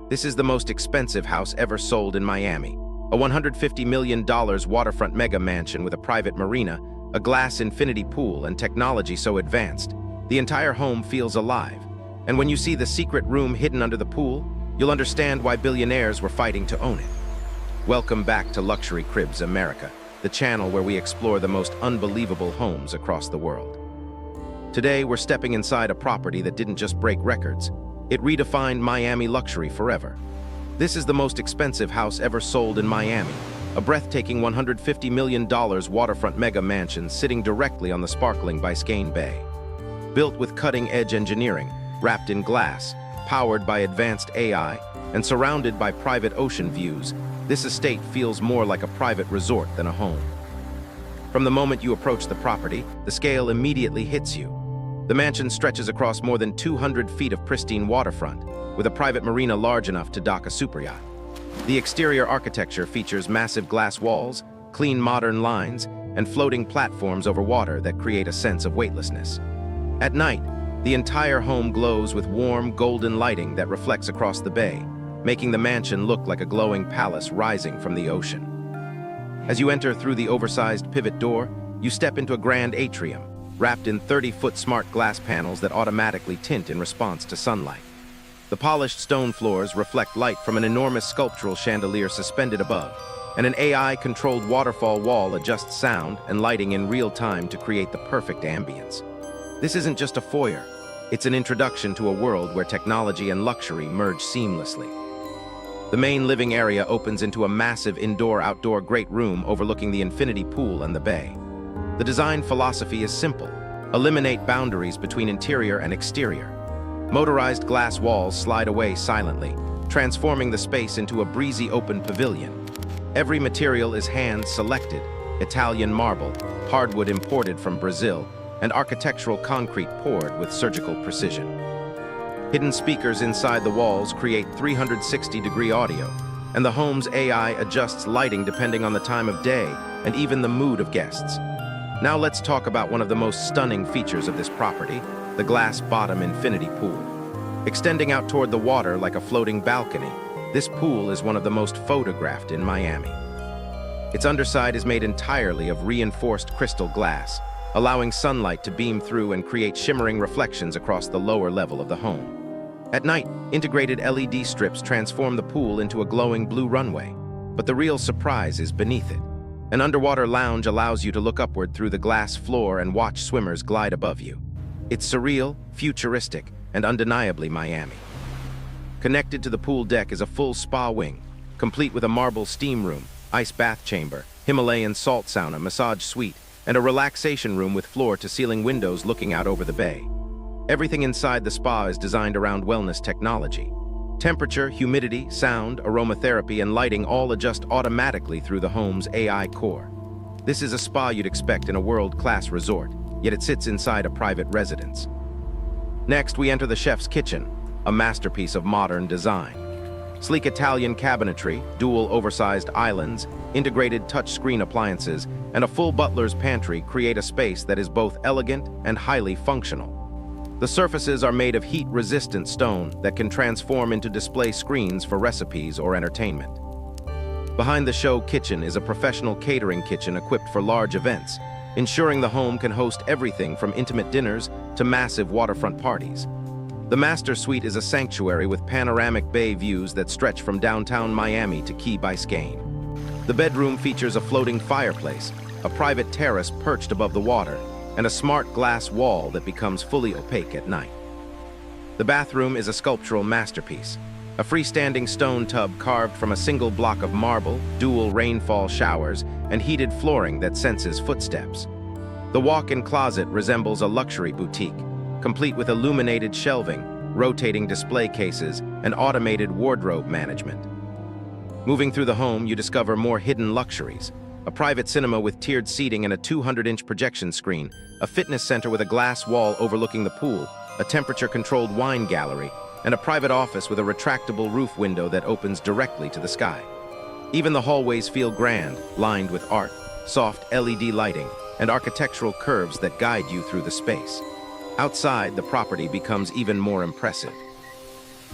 This is the most expensive house ever sold in Miami. A $150 million waterfront mega mansion with a private marina, a glass infinity pool, and technology so advanced, the entire home feels alive. And when you see the secret room hidden under the pool, you'll understand why billionaires were fighting to own it. Welcome back to Luxury Cribs America, the channel where we explore the most unbelievable homes across the world. Today, we're stepping inside a property that didn't just break records, it redefined Miami luxury forever. This is the most expensive house ever sold in Miami, a breathtaking $150 million waterfront mega mansion sitting directly on the sparkling Biscayne Bay. Built with cutting-edge engineering, wrapped in glass, powered by advanced AI, and surrounded by private ocean views, this estate feels more like a private resort than a home. From the moment you approach the property, the scale immediately hits you. The mansion stretches across more than 200 feet of pristine waterfront, with a private marina large enough to dock a superyacht. The exterior architecture features massive glass walls, clean modern lines, and floating platforms over water that create a sense of weightlessness. At night, the entire home glows with warm, golden lighting that reflects across the bay, making the mansion look like a glowing palace rising from the ocean. As you enter through the oversized pivot door, you step into a grand atrium, wrapped in 30-foot smart glass panels that automatically tint in response to sunlight. The polished stone floors reflect light from an enormous sculptural chandelier suspended above, and an AI-controlled waterfall wall adjusts sound and lighting in real time to create the perfect ambience. This isn't just a foyer, it's an introduction to a world where technology and luxury merge seamlessly. The main living area opens into a massive indoor-outdoor great room overlooking the infinity pool and the bay. The design philosophy is simple: eliminate boundaries between interior and exterior. Motorized glass walls slide away silently, transforming the space into a breezy open pavilion. Every material is hand-selected: Italian marble, hardwood imported from Brazil, and architectural concrete poured with surgical precision. Hidden speakers inside the walls create 360-degree audio, and the home's AI adjusts lighting depending on the time of day and even the mood of guests. Now let's talk about one of the most stunning features of this property, the glass bottom infinity pool. Extending out toward the water like a floating balcony, this pool is one of the most photographed in Miami. Its underside is made entirely of reinforced crystal glass, allowing sunlight to beam through and create shimmering reflections across the lower level of the home. At night, integrated LED strips transform the pool into a glowing blue runway, but the real surprise is beneath it. An underwater lounge allows you to look upward through the glass floor and watch swimmers glide above you. It's surreal, futuristic, and undeniably Miami. Connected to the pool deck is a full spa wing, complete with a marble steam room, ice bath chamber, Himalayan salt sauna, massage suite, and a relaxation room with floor-to-ceiling windows looking out over the bay. Everything inside the spa is designed around wellness technology. Temperature, humidity, sound, aromatherapy, and lighting all adjust automatically through the home's AI core. This is a spa you'd expect in a world-class resort, yet it sits inside a private residence. Next, we enter the chef's kitchen, a masterpiece of modern design. Sleek Italian cabinetry, dual oversized islands, integrated touchscreen appliances, and a full butler's pantry create a space that is both elegant and highly functional. The surfaces are made of heat-resistant stone that can transform into display screens for recipes or entertainment. Behind the show kitchen is a professional catering kitchen equipped for large events, ensuring the home can host everything from intimate dinners to massive waterfront parties. The master suite is a sanctuary with panoramic bay views that stretch from downtown Miami to Key Biscayne. The bedroom features a floating fireplace, a private terrace perched above the water, and a smart glass wall that becomes fully opaque at night. The bathroom is a sculptural masterpiece, a freestanding stone tub carved from a single block of marble, dual rainfall showers, and heated flooring that senses footsteps. The walk-in closet resembles a luxury boutique, complete with illuminated shelving, rotating display cases, and automated wardrobe management. Moving through the home, you discover more hidden luxuries: a private cinema with tiered seating and a 200-inch projection screen, a fitness center with a glass wall overlooking the pool, a temperature-controlled wine gallery, and a private office with a retractable roof window that opens directly to the sky. Even the hallways feel grand, lined with art, soft LED lighting, and architectural curves that guide you through the space. Outside, the property becomes even more impressive.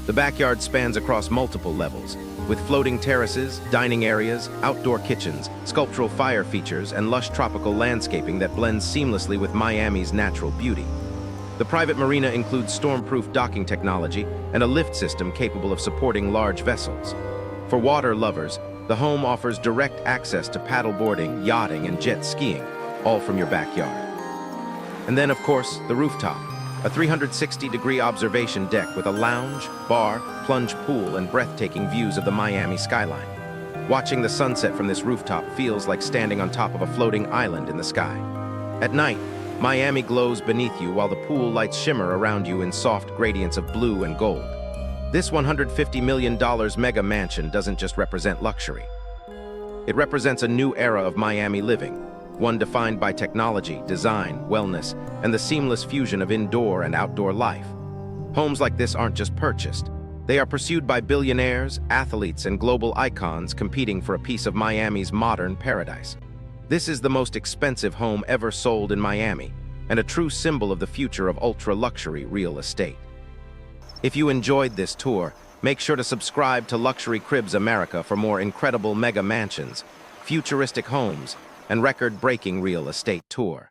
The backyard spans across multiple levels, with floating terraces, dining areas, outdoor kitchens, sculptural fire features, and lush tropical landscaping that blends seamlessly with Miami's natural beauty. The private marina includes storm-proof docking technology and a lift system capable of supporting large vessels. For water lovers, the home offers direct access to paddleboarding, yachting, and jet skiing, all from your backyard. And then, of course, the rooftop, a 360-degree observation deck with a lounge, bar, plunge pool, and breathtaking views of the Miami skyline. Watching the sunset from this rooftop feels like standing on top of a floating island in the sky. At night, Miami glows beneath you while the pool lights shimmer around you in soft gradients of blue and gold. This $150 million mega mansion doesn't just represent luxury. It represents a new era of Miami living, one defined by technology, design, wellness, and the seamless fusion of indoor and outdoor life. Homes like this aren't just purchased. They are pursued by billionaires, athletes, and global icons competing for a piece of Miami's modern paradise. This is the most expensive home ever sold in Miami, and a true symbol of the future of ultra-luxury real estate. If you enjoyed this tour, make sure to subscribe to Luxury Cribs America for more incredible mega mansions, futuristic homes, and record-breaking real estate tour.